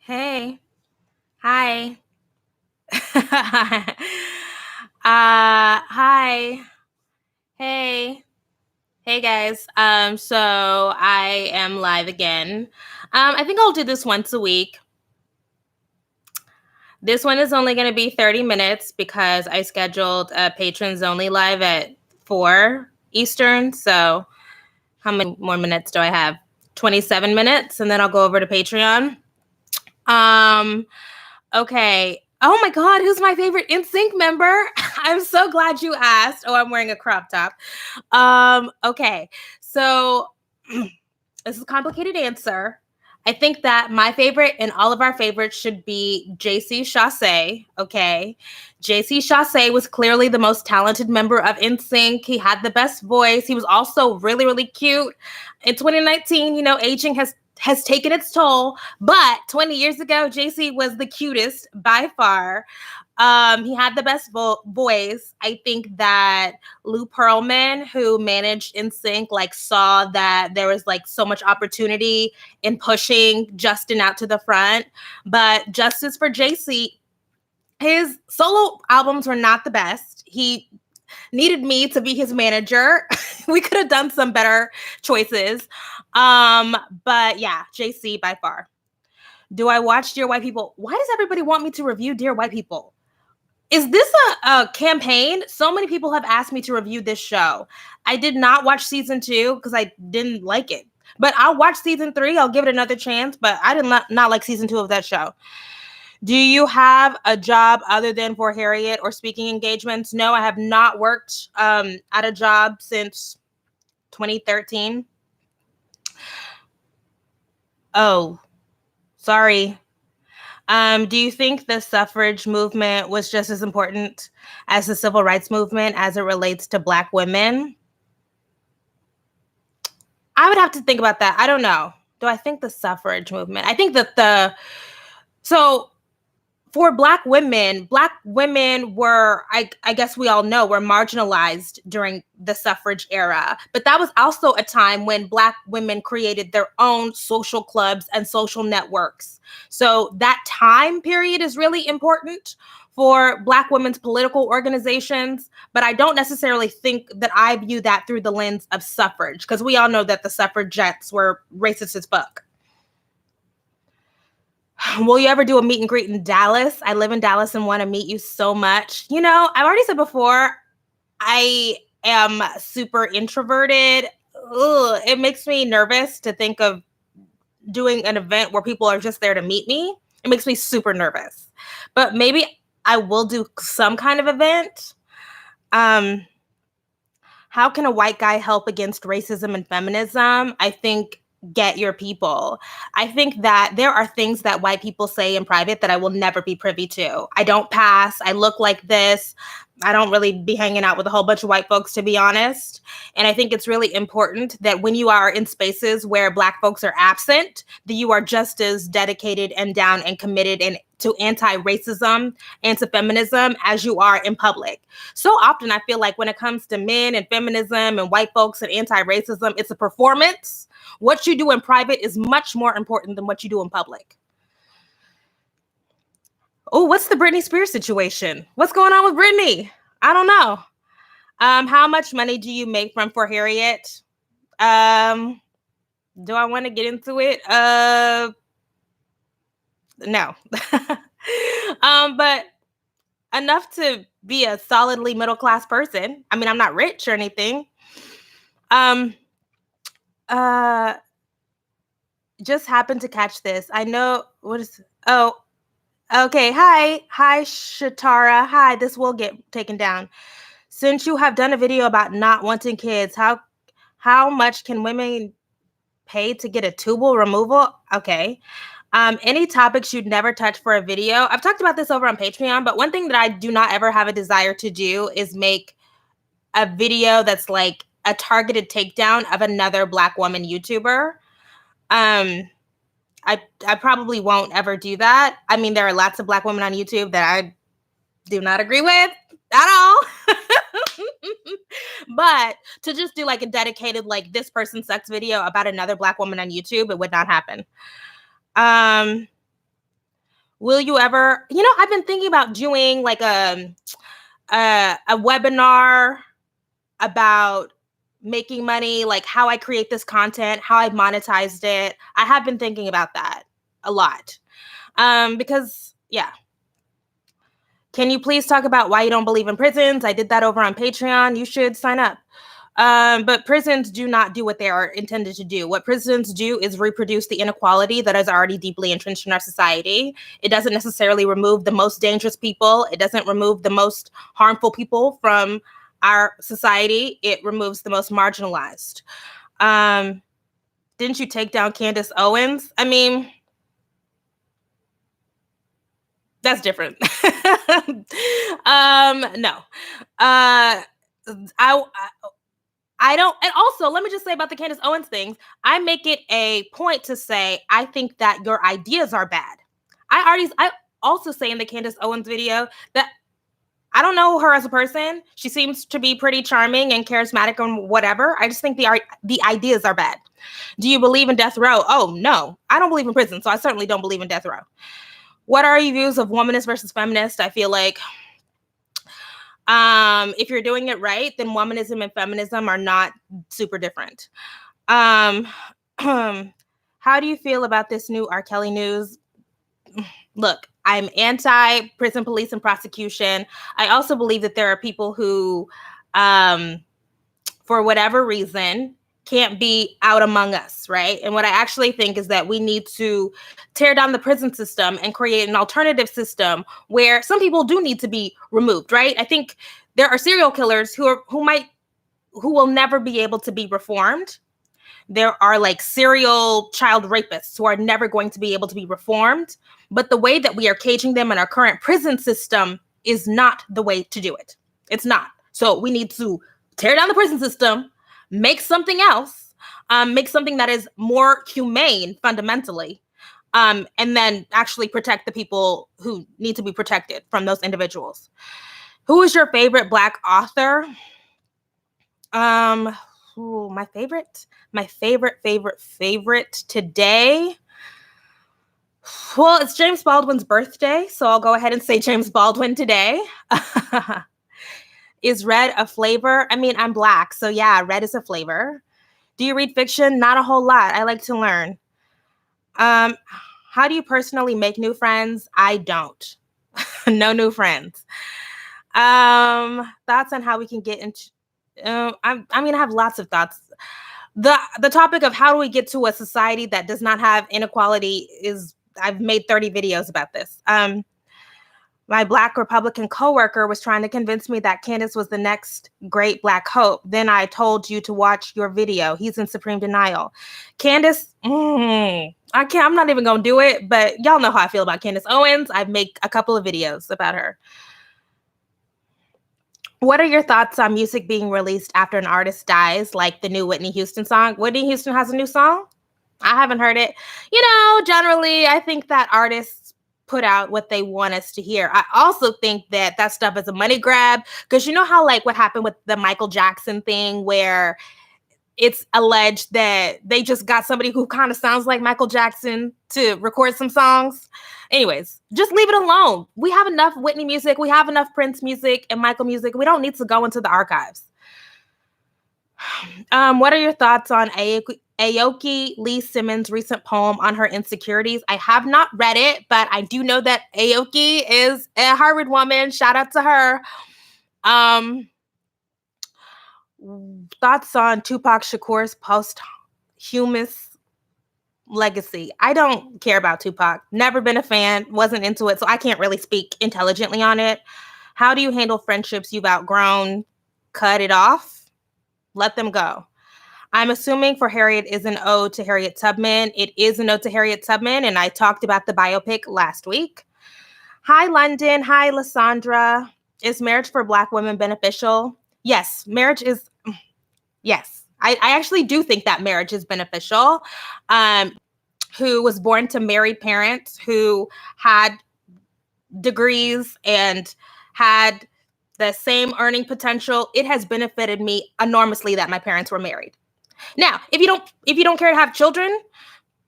Hey. Hi. Hi. Hey. Hey guys. So I am live again. I think I'll do this once a week. This one is only going to be 30 minutes because I scheduled a patrons only live at 4 Eastern. So how many more minutes do I have? 27 minutes, and then I'll go over to Patreon. Um, Okay. Oh my God, who's my favorite NSYNC member? I'm so glad you asked. Oh, I'm wearing a crop top. Okay. So this is a complicated answer. I think that my favorite and all of our favorites should be JC Chasez. Okay. JC Chasez was clearly the most talented member of NSYNC. He had the best voice. He was also really, really cute. In 2019, aging has taken its toll, but 20 years ago, JC was the cutest by far. He had the best voice. I think that Lou Pearlman, who managed NSYNC, saw that there was so much opportunity in pushing Justin out to the front. But justice for JC, his solo albums were not the best. He needed me to be his manager. We could have done some better choices. But yeah, JC by far. Do I watch Dear White People? Why does everybody want me to review Dear White People? Is this a campaign? So many people have asked me to review this show. I did not watch season 2 because I didn't like it. But I'll watch season 3. I'll give it another chance. But I did not like season 2 of that show. Do you have a job other than for Harriet or speaking engagements? No, I have not worked at a job since 2013. Oh, sorry. Do you think the suffrage movement was just as important as the civil rights movement as it relates to Black women? I would have to think about that. I don't know. Do I think the suffrage movement? I think that so for Black women were, I guess we all know, were marginalized during the suffrage era. But that was also a time when Black women created their own social clubs and social networks. So that time period is really important for Black women's political organizations. But I don't necessarily think that I view that through the lens of suffrage, because we all know that the suffragettes were racist as fuck. Will you ever do a meet and greet in Dallas? I live in Dallas and want to meet you so much. I've already said before, I am super introverted. Ugh, it makes me nervous to think of doing an event where people are just there to meet me. It makes me super nervous. But maybe I will do some kind of event. Um, how can a white guy help against racism and feminism? I think get your people. I think that there are things that white people say in private that I will never be privy to. I don't pass. I look like this. I don't really be hanging out with a whole bunch of white folks, to be honest. And I think it's really important that when you are in spaces where Black folks are absent, that you are just as dedicated and down and committed to anti-racism, anti-feminism as you are in public. So often I feel like when it comes to men and feminism and white folks and anti-racism, it's a performance. What you do in private is much more important than what you do in public. Oh, what's the Britney Spears situation? What's going on with Britney? I don't know. How much money do you make from For Harriet? Do I want to get into it? No. But enough to be a solidly middle class person. I mean, I'm not rich or anything. Um, uh, just happened to catch this. I know what is. Oh, okay. Hi, Shatara. Hi. This will get taken down. Since you have done a video about not wanting kids, how much can women pay to get a tubal removal? Okay. Any topics you'd never touch for a video? I've talked about this over on Patreon, but one thing that I do not ever have a desire to do is make a video that's like a targeted takedown of another Black woman YouTuber. I probably won't ever do that. I mean, there are lots of Black women on YouTube that I do not agree with at all. But to just do like a dedicated, like, this person sucks video about another Black woman on YouTube, it would not happen. Will you ever, I've been thinking about doing like a webinar about making money, like how I create this content, how I monetized it. I have been thinking about that a lot. Because yeah. Can you please talk about why you don't believe in prisons? I did that over on Patreon. You should sign up. But prisons do not do what they are intended to do. What prisons do is reproduce the inequality that is already deeply entrenched in our society. It doesn't necessarily remove the most dangerous people. It doesn't remove the most harmful people from our society. It removes the most marginalized. Didn't you take down Candace Owens? I mean, that's different. No. I don't, and also let me just say about the Candace Owens things, I make it a point to say, I think that your ideas are bad. I also say in the Candace Owens video that I don't know her as a person. She seems to be pretty charming and charismatic and whatever. I just think the ideas are bad. Do you believe in death row? Oh, no, I don't believe in prison. So I certainly don't believe in death row. What are your views of womanist versus feminist? I feel like if you're doing it right, then womanism and feminism are not super different. How do you feel about this new R. Kelly news? Look, I'm anti-prison police and prosecution. I also believe that there are people who, for whatever reason, can't be out among us, right? And what I actually think is that we need to tear down the prison system and create an alternative system where some people do need to be removed, right? I think there are serial killers who will never be able to be reformed. There are like serial child rapists who are never going to be able to be reformed. But the way that we are caging them in our current prison system is not the way to do it. It's not. So we need to tear down the prison system, make something else, make something that is more humane fundamentally, and then actually protect the people who need to be protected from those individuals. Who is your favorite Black author? My favorite today. Well, it's James Baldwin's birthday, so I'll go ahead and say James Baldwin today. Is red a flavor? I mean, I'm Black, so yeah, red is a flavor. Do you read fiction? Not a whole lot. I like to learn. How do you personally make new friends? I don't. No new friends. Thoughts on how we can get into... I have lots of thoughts. The topic of how do we get to a society that does not have inequality is... I've made 30 videos about this. My Black Republican coworker was trying to convince me that Candace was the next great Black hope. Then I told you to watch your video. He's in supreme denial. Candace, I'm not even going to do it, but y'all know how I feel about Candace Owens. I've made a couple of videos about her. What are your thoughts on music being released after an artist dies, like the new Whitney Houston song? Whitney Houston has a new song? I haven't heard it. Generally, I think that artists put out what they want us to hear. I also think that stuff is a money grab, because you know how like what happened with the Michael Jackson thing, where it's alleged that they just got somebody who kind of sounds like Michael Jackson to record some songs. Anyways, just leave it alone. We have enough Whitney music. We have enough Prince music and Michael music. We don't need to go into the archives. What are your thoughts on Aoki Lee Simmons' recent poem on her insecurities? I have not read it, but I do know that Aoki is a Harvard woman. Shout out to her. Thoughts on Tupac Shakur's posthumous legacy? I don't care about Tupac. Never been a fan. Wasn't into it, so I can't really speak intelligently on it. How do you handle friendships you've outgrown? Cut it off. Let them go. I'm assuming for Harriet is an ode to Harriet Tubman. It is an ode to Harriet Tubman, and I talked about the biopic last week. Hi, London. Hi, Lysandra. Is marriage for Black women beneficial? Yes, marriage is... Yes, I actually do think that marriage is beneficial. Who was born to married parents who had degrees and had the same earning potential. It has benefited me enormously that my parents were married. Now, if you don't care to have children,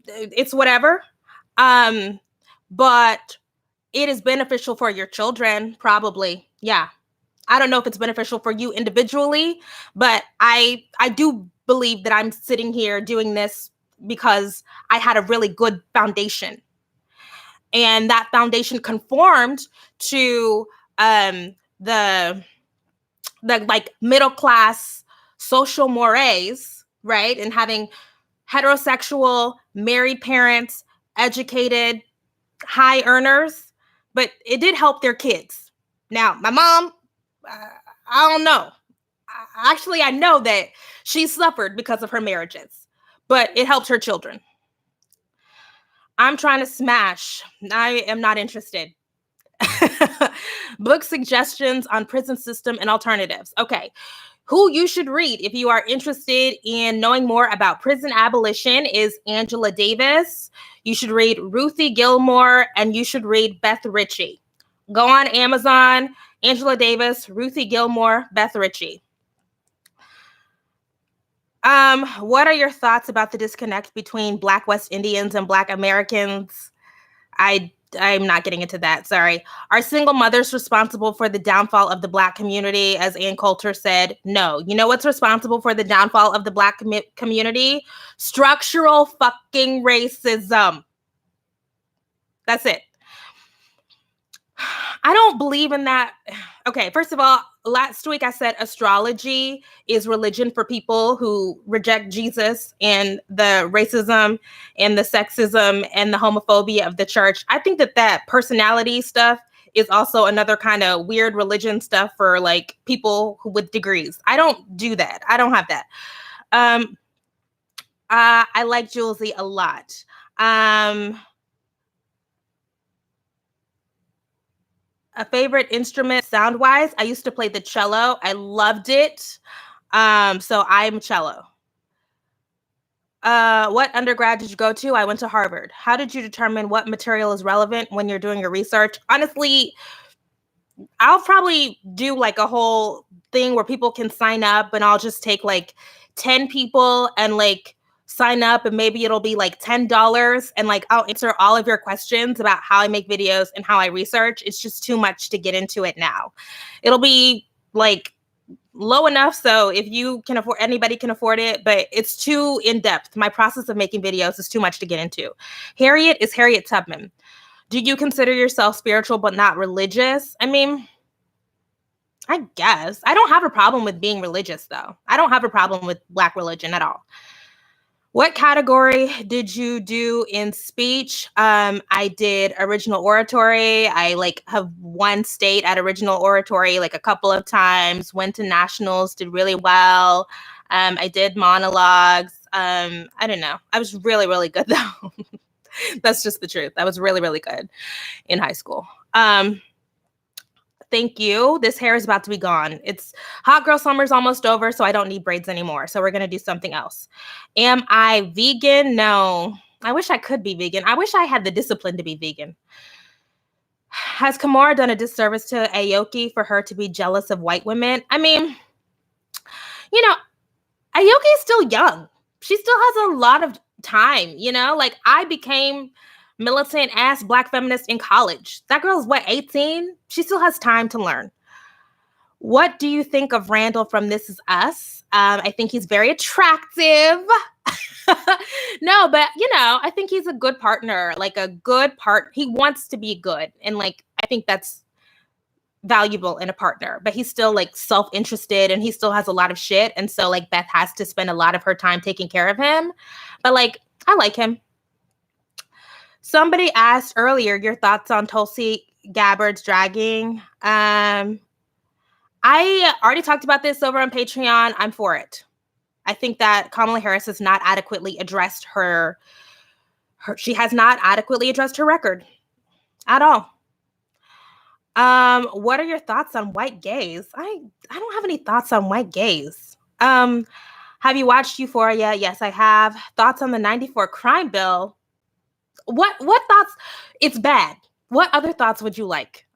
it's whatever. But It is beneficial for your children, probably. Yeah. I don't know if it's beneficial for you individually, but I do believe that I'm sitting here doing this because I had a really good foundation. And that foundation conformed to the like middle class social mores, right? And having heterosexual married parents, educated, high earners, but it did help their kids. Now, my mom, I don't know. Actually, I know that she suffered because of her marriages, but it helped her children. I'm trying to smash. I am not interested. Book suggestions on prison system and alternatives. Okay. Who you should read if you are interested in knowing more about prison abolition is Angela Davis. You should read Ruthie Gilmore, and you should read Beth Ritchie. Go on Amazon, Angela Davis, Ruthie Gilmore, Beth Ritchie. What are your thoughts about the disconnect between Black West Indians and Black Americans? I'm not getting into that. Sorry. Are single mothers responsible for the downfall of the Black community? As Ann Coulter said, no. You know what's responsible for the downfall of the Black community? Structural fucking racism. That's it. I don't believe in that. Okay, first of all, last week I said astrology is religion for people who reject Jesus and the racism and the sexism and the homophobia of the church. I think that personality stuff is also another kind of weird religion stuff for like people with degrees. I don't do that. I don't have that. I like Julesy a lot. A favorite instrument sound-wise, I used to play the cello. I loved it. So I'm cello. What undergrad did you go to? I went to Harvard. How did you determine what material is relevant when you're doing your research? Honestly, I'll probably do like a whole thing where people can sign up, and I'll just take like 10 people and like sign up, and maybe it'll be like $10, and like I'll answer all of your questions about how I make videos and how I research. It's just too much to get into it now. It'll be like low enough so if you can afford, anybody can afford it, but it's too in depth. My process of making videos is too much to get into. Harriet is Harriet Tubman. Do you consider yourself spiritual but not religious? I mean, I guess. I don't have a problem with being religious, though. I don't have a problem with Black religion at all. What category did you do in speech? I did original oratory. I like have won state at original oratory like a couple of times, went to nationals, did really well. I did monologues. I don't know. I was really, really good though. That's just the truth. I was really, really good in high school. Thank you. This hair is about to be gone. It's hot girl summer's almost over, so I don't need braids anymore. So we're going to do something else. Am I vegan? No. I wish I could be vegan. I wish I had the discipline to be vegan. Has Kimora done a disservice to Aoki for her to be jealous of white women? I mean, you know, Aoki is still young. She still has a lot of time, you know? Like, I became militant ass Black feminist in college. That girl's what, 18? She still has time to learn. What do you think of Randall from This Is Us? I think he's very attractive. No, but I think he's a good partner, like a good part. He wants to be good. And like, I think that's valuable in a partner, but he's still like self-interested and he still has a lot of shit. And so like Beth has to spend a lot of her time taking care of him. But like, I like him. Somebody asked earlier your thoughts on Tulsi Gabbard's dragging. I already talked about this over on Patreon. I'm for it. I think that Kamala Harris has not adequately addressed she has not adequately addressed her record at all. What are your thoughts on white gays? I don't have any thoughts on white gays. Have you watched Euphoria? Yes, I have. Thoughts on the 94 crime bill? What thoughts? It's bad. What other thoughts would you like?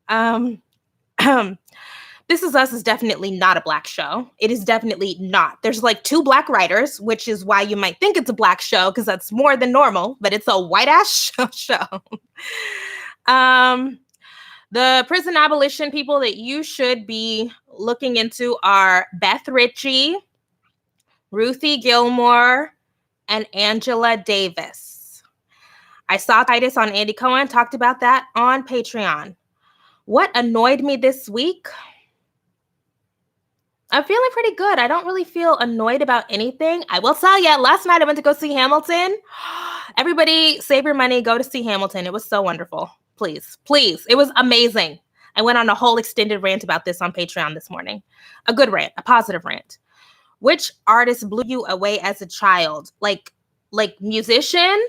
This Is Us is definitely not a Black show. It is definitely not. There's like 2 Black writers, which is why you might think it's a Black show because that's more than normal, but it's a white ass show. The prison abolition people that you should be looking into are Beth Ritchie, Ruthie Gilmore, and Angela Davis. I saw Titus on Andy Cohen, talked about that on Patreon. What annoyed me this week? I'm feeling pretty good. I don't really feel annoyed about anything. I will tell you, last night I went to go see Hamilton. Everybody, save your money, go to see Hamilton. It was so wonderful. Please, please. It was amazing. I went on a whole extended rant about this on Patreon this morning. A good rant, a positive rant. Which artist blew you away as a child? Like musician?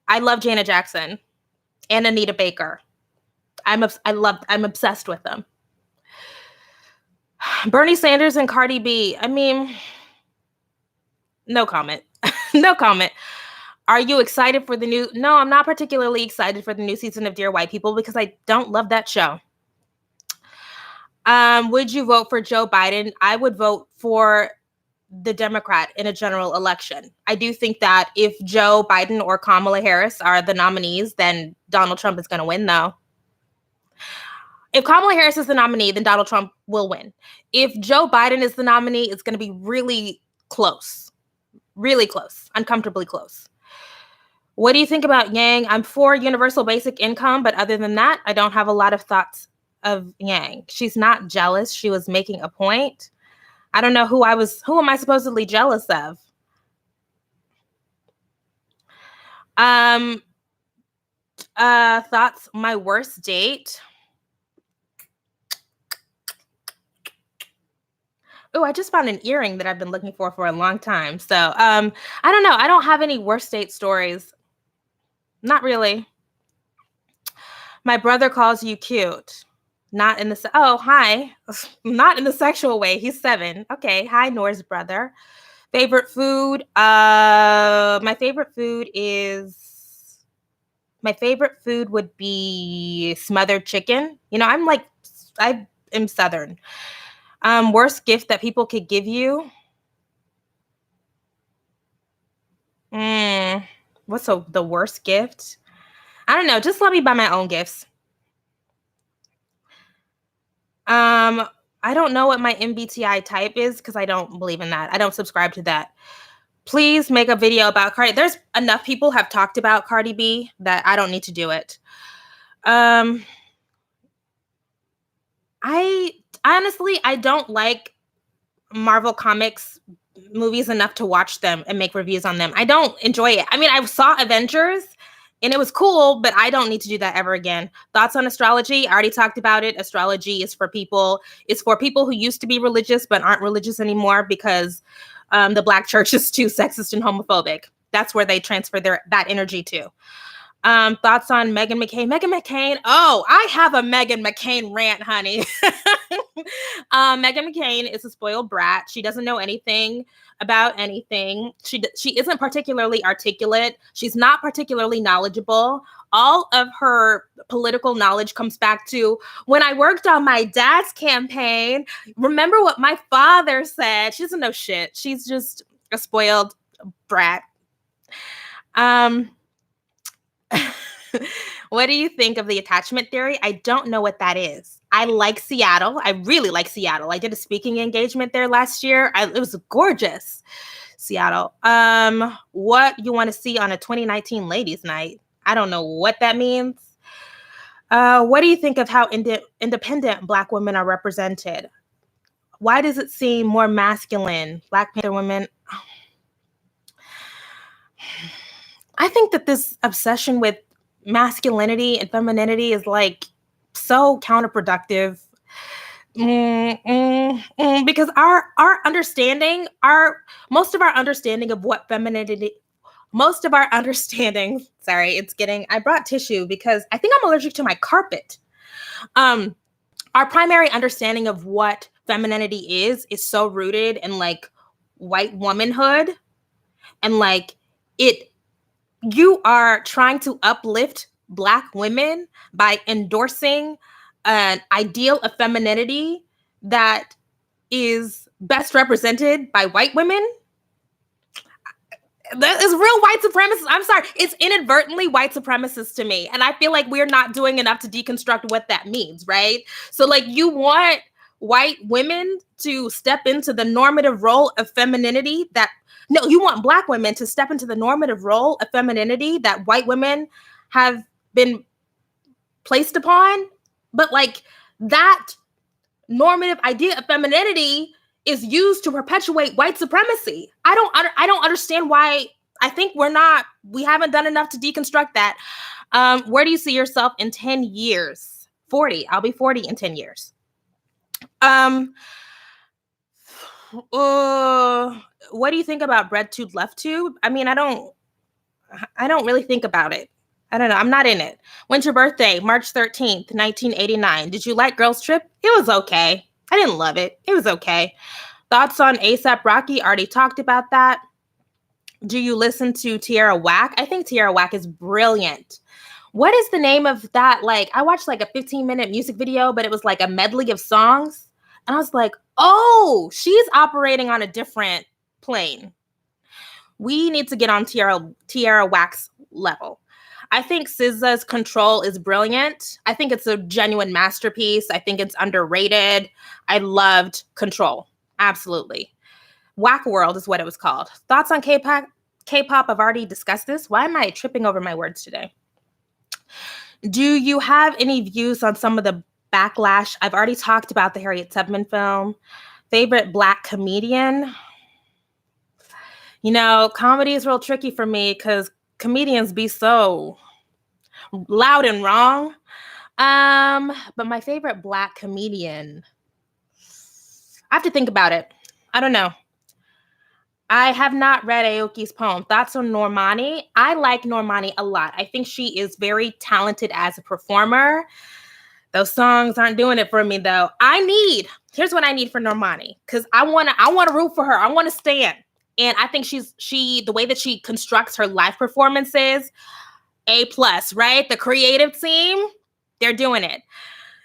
I love Janet Jackson and Anita Baker. I'm obsessed with them. Bernie Sanders and Cardi B. I mean, no comment. No comment. Are you excited for the new? No, I'm not particularly excited for the new season of Dear White People because I don't love that show. Would you vote for Joe Biden? I would vote for the Democrat in a general election. I do think that if Joe Biden or Kamala Harris are the nominees, then Donald Trump is going to win, though. If Kamala Harris is the nominee, then Donald Trump will win. If Joe Biden is the nominee, it's going to be really close, uncomfortably close. What do you think about Yang? I'm for universal basic income, but other than that, I don't have a lot of thoughts of Yang. She's not jealous. She was making a point. I don't know who am I supposedly jealous of? Thoughts, my worst date. Oh, I just found an earring that I've been looking for a long time. So, I don't know. I don't have any worst date stories. Not really. My brother calls you cute. Not in the, oh, hi. Not in the sexual way. He's 7. Okay. Hi, Nora's brother. Favorite food. My favorite food would be smothered chicken. You know, I am Southern. Worst gift that people could give you. What's the worst gift? I don't know. Just let me buy my own gifts. I don't know what my MBTI type is because I don't believe in that. I don't subscribe to that. Please make a video about Cardi. There's enough people have talked about Cardi B that I don't need to do it. I honestly, I don't like Marvel Comics movies enough to watch them and make reviews on them. I don't enjoy it. I mean, I saw Avengers and it was cool, but I don't need to do that ever again. Thoughts on astrology? I already talked about it. Astrology is for people. It's for people who used to be religious but aren't religious anymore because the Black church is too sexist and homophobic. That's where they transfer that energy to. Thoughts on Meghan McCain? Meghan McCain. Oh, I have a Meghan McCain rant, honey. Meghan McCain is a spoiled brat. She doesn't know anything about anything. She isn't particularly articulate. She's not particularly knowledgeable. All of her political knowledge comes back to when I worked on my dad's campaign. Remember what my father said. She doesn't know shit. She's just a spoiled brat. What do you think of the attachment theory? I don't know what that is. I like Seattle. I really like Seattle. I did a speaking engagement there last year. It was gorgeous, Seattle. What you want to see on a 2019 ladies' night? I don't know what that means. What do you think of how independent Black women are represented? Why does it seem more masculine? Black Panther women. I think that this obsession with masculinity and femininity is like so counterproductive. Because our understanding, most of our understanding of what femininity, I brought tissue because I think I'm allergic to my carpet. Our primary understanding of what femininity is so rooted in like white womanhood and like you are trying to uplift Black women by endorsing an ideal of femininity that is best represented by white women. That is real white supremacist. I'm sorry. It's inadvertently white supremacist to me. And I feel like we're not doing enough to deconstruct what that means, right? So, like, you want white women to step into the normative role of femininity that, no, you want Black women to step into the normative role of femininity that white women have been placed upon. But, like, that normative idea of femininity is used to perpetuate white supremacy. I don't understand why. I think we haven't done enough to deconstruct that. Where do you see yourself in 10 years? 40. I'll be 40 in 10 years. What do you think about Bread Tube, Left Tube? I mean, I don't really think about it. I don't know. I'm not in it. When's your birthday? March 13th, 1989. Did you like Girls Trip? It was okay. I didn't love it. It was okay. Thoughts on A$AP Rocky? Already talked about that. Do you listen to Tierra Whack? I think Tierra Whack is brilliant. What is the name of that? Like, I watched like a 15-minute music video, but it was like a medley of songs. And I was like, oh, she's operating on a different plane. We need to get on Tierra Whack's level. I think SZA's Control is brilliant. I think it's a genuine masterpiece. I think it's underrated. I loved Control. Absolutely. Whack World is what it was called. Thoughts on K-pop? I've already discussed this. Why am I tripping over my words today? Do you have any views on some of the backlash? I've already talked about the Harriet Tubman film. Favorite Black comedian? You know, comedy is real tricky for me because comedians be so loud and wrong. But my favorite Black comedian, I have to think about it. I don't know. I have not read Aoki's poem. Thoughts on Normani? I like Normani a lot. I think she is very talented as a performer. Those songs aren't doing it for me though. Here's what I need for Normani, because I want to root for her. I want to stand. And I think the way that she constructs her live performances, A+, right? The creative team, they're doing it.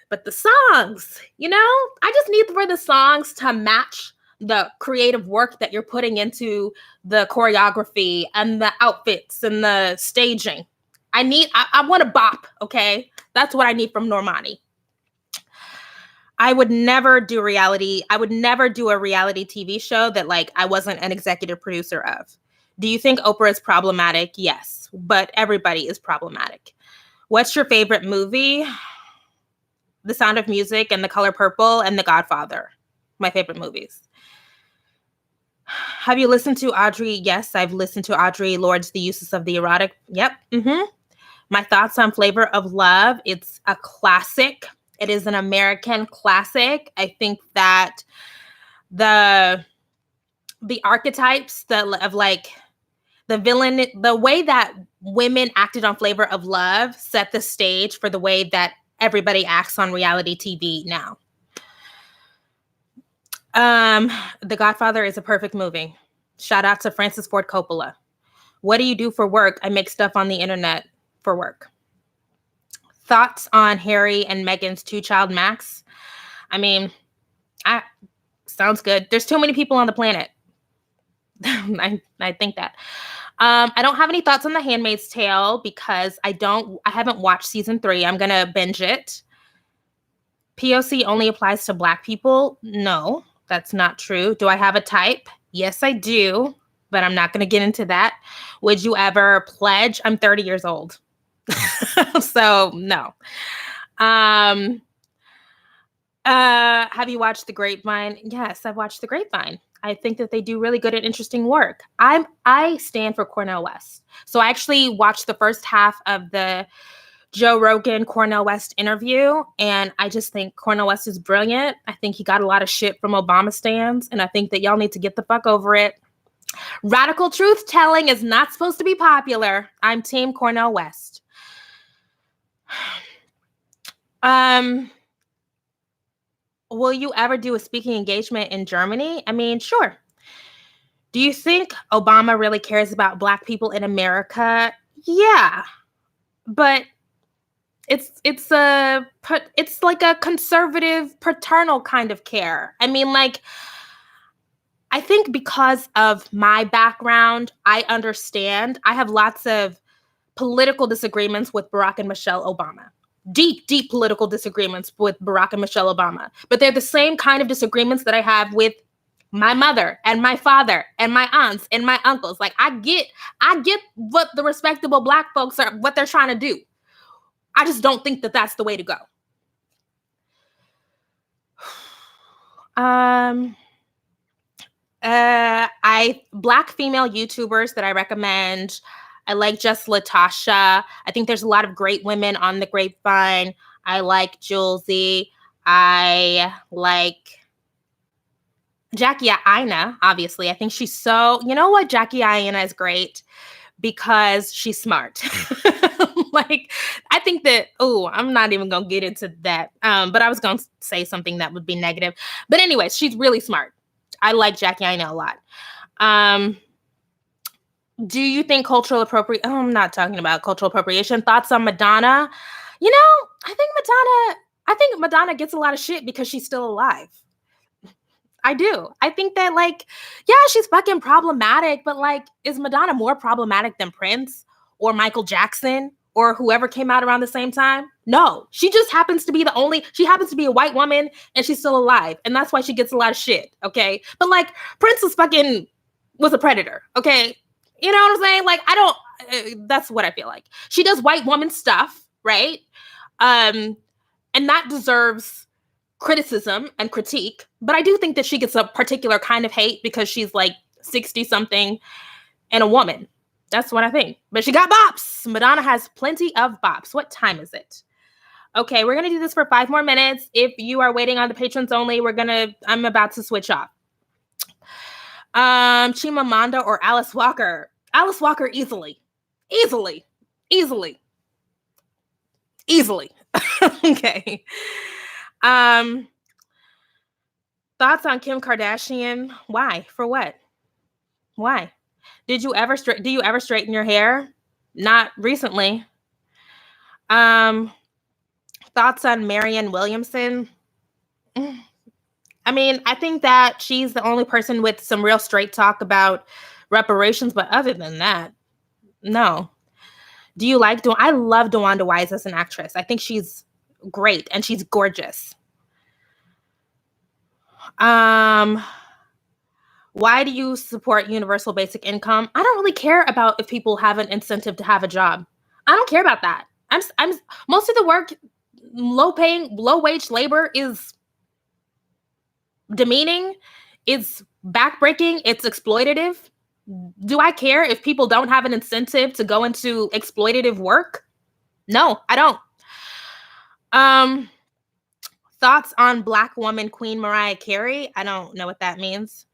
But the songs, I just need for the songs to match the creative work that you're putting into the choreography and the outfits and the staging. I want to bop, okay? That's what I need from Normani. I would never do a reality TV show that like I wasn't an executive producer of. Do you think Oprah is problematic? Yes, but everybody is problematic. What's your favorite movie? The Sound of Music and The Color Purple and The Godfather. My favorite movies. Have you listened to Audre? Yes, I've listened to Audre Lorde's The Uses of the Erotic. Yep. My thoughts on Flavor of Love. It's a classic. It is an American classic. I think that the archetypes of like the villain, the way that women acted on Flavor of Love set the stage for the way that everybody acts on reality TV now. The Godfather is a perfect movie. Shout out to Francis Ford Coppola. What do you do for work? I make stuff on the internet for work. Thoughts on Harry and Meghan's 2-child max? I mean, sounds good. There's too many people on the planet. I think that. I don't have any thoughts on The Handmaid's Tale because I haven't watched season 3. I'm going to binge it. POC only applies to Black people. No, that's not true. Do I have a type? Yes, I do, but I'm not going to get into that. Would you ever pledge? I'm 30 years old. So no. Have you watched The Grapevine? Yes, I've watched The Grapevine. I think that they do really good and interesting work. I stand for Cornel West. So I actually watched the first half of the Joe Rogan Cornel West interview, and I just think Cornel West is brilliant. I think he got a lot of shit from Obama stands, and I think that y'all need to get the fuck over it. Radical truth telling is not supposed to be popular. I'm Team Cornel West. Will you ever do a speaking engagement in Germany? I mean, sure. Do you think Obama really cares about Black people in America? Yeah, but it's like a conservative paternal kind of care. I mean, like, I think because of my background, I understand. I have lots of political disagreements with Barack and Michelle Obama. Deep, deep political disagreements with Barack and Michelle Obama. But they're the same kind of disagreements that I have with my mother and my father and my aunts and my uncles. Like I get what the respectable Black folks are, what they're trying to do. I just don't think that that's the way to go. Black female YouTubers that I recommend. I like just Latasha. I think there's a lot of great women on the Grapevine. I like Julesy. I like Jackie Aina, obviously. I think she's so, you know what? Jackie Aina is great because she's smart. Like, I think that, I'm not even going to get into that. But I was going to say something that would be negative. But anyways, she's really smart. I like Jackie Aina a lot. Do you think cultural appropriation? I'm not talking about cultural appropriation. Thoughts on Madonna? You know, I think Madonna gets a lot of shit because she's still alive. I do. I think that, like, yeah, she's fucking problematic, but like, is Madonna more problematic than Prince or Michael Jackson or whoever came out around the same time? No, she just happens to be she happens to be a white woman and she's still alive. And that's why she gets a lot of shit. Okay. But like, Prince was a predator. Okay. You know what I'm saying? Like, that's what I feel like. She does white woman stuff, right? And that deserves criticism and critique, but I do think that she gets a particular kind of hate because she's like 60 something and a woman. That's what I think. But she got bops. Madonna has plenty of bops. What time is it? Okay, we're gonna do this for 5 more minutes. If you are waiting on the patrons only, I'm about to switch off. Chimamanda or Alice Walker? Alice Walker easily. Okay. Thoughts on Kim Kardashian? Why? For what? Why? Do you ever straighten your hair? Not recently. Thoughts on Marianne Williamson? I mean, I think that she's the only person with some real straight talk about reparations, but other than that, no. Do you like I love DeWanda Wise as an actress. I think she's great and she's gorgeous. Why do you support universal basic income? I don't really care about if people have an incentive to have a job. I don't care about that. I'm most of the work, low wage labor is demeaning, it's backbreaking, it's exploitative. Do I care if people don't have an incentive to go into exploitative work? No, I don't. Thoughts on Black woman Queen Mariah Carey? I don't know what that means.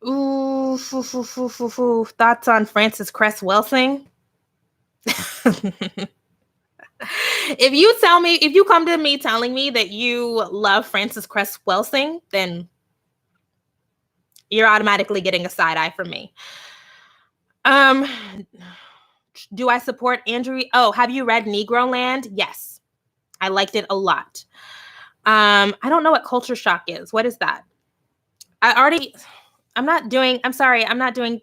Ooh, thoughts on Frances Cress Welsing? If you come to me telling me that you love Frances Cress Welsing, then you're automatically getting a side eye from me. Do I support Andrew? Oh, have you read Negroland? Yes. I liked it a lot. I don't know what culture shock is. What is that? I'm not doing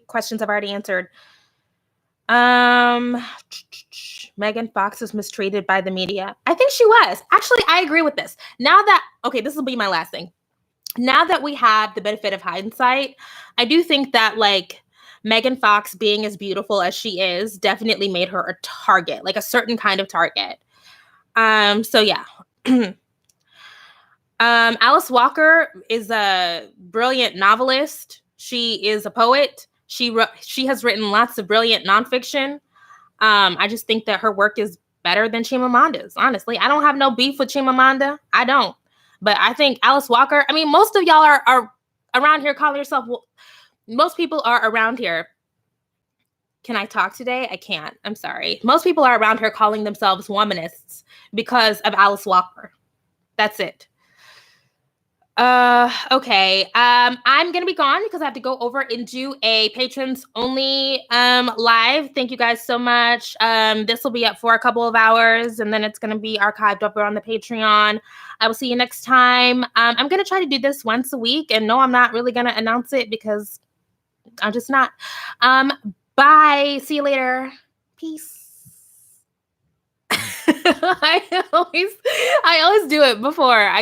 questions I've already answered. Megan Fox was mistreated by the media. I think she was. Actually, I agree with this. This will be my last thing. Now that we have the benefit of hindsight, I do think that like Megan Fox being as beautiful as she is definitely made her a target, like a certain kind of target. So yeah. Alice Walker is a brilliant novelist. She is a poet. She has written lots of brilliant nonfiction. I just think that her work is better than Chimamanda's. Honestly, I don't have no beef with Chimamanda. I don't. But I think Alice Walker, I mean, most of y'all are around here calling yourself, most people are around here. Can I talk today? I can't. I'm sorry. Most people are around here calling themselves womanists because of Alice Walker. That's it. Okay. I'm gonna be gone because I have to go over and do a patrons only live. Thank you guys so much. This will be up for a couple of hours and then it's gonna be archived over on the Patreon. I will see you next time. I'm gonna try to do this once a week, and no, I'm not really gonna announce it because I'm just not. Bye. See you later. Peace. I always do it before I